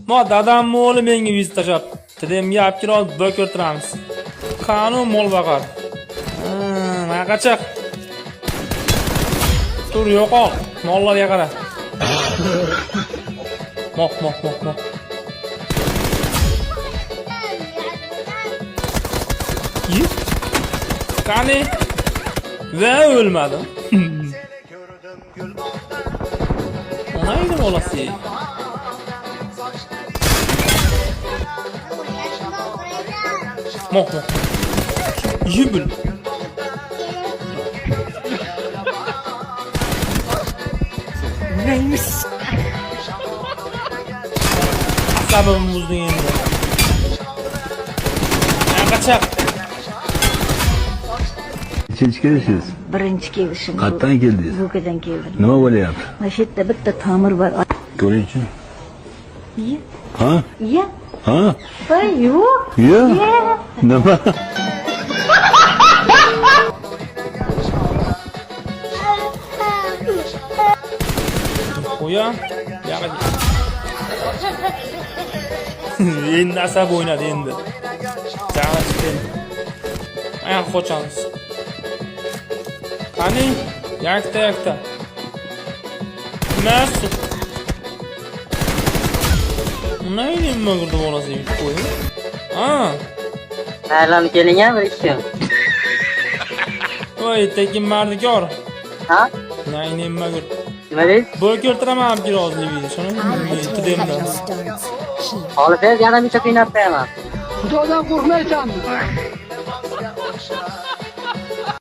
Ma dadammi o'g'li menga viz tashab. Tidimga olib kelib bok o'tiramiz. Qanun mol baqar. Mana qachaq. Tur yo'qol. Mollarga qara. Moq. Qani? Va o'lmadim. Onaydi bolasi. Moq. Yubul. Neymiş? Asabim buzdu endi. Qachaq. Nechinchi kelishsiz? Birinchi kelishim. Qayerdan keldingiz? Bukadan keldim. Nima bo'lyapti? Mana shu yerda bitta tomir bor. Ko'ringchi. Iya. Ha? Iya. Ha? Voy, yo'q. Yo. Nima? Qo'ya. Yaqin. Endi asab o'ynadi endi. Jag'lashdi. Ayaq qochamiz. Qani? Yakta. Nasıl? Neydi mi burada bolası bir koyun? Ha? Aylan keling ham bir ishim. Voy, tekin mardikor. Ha? Neydi mi gör? Nima deysiz? Boy ko'rtiraman biraz deydi. Shuni tidimda. Hozir yana bitta qiynab qo'yaman. Xudodan qo'rqmaysanmi?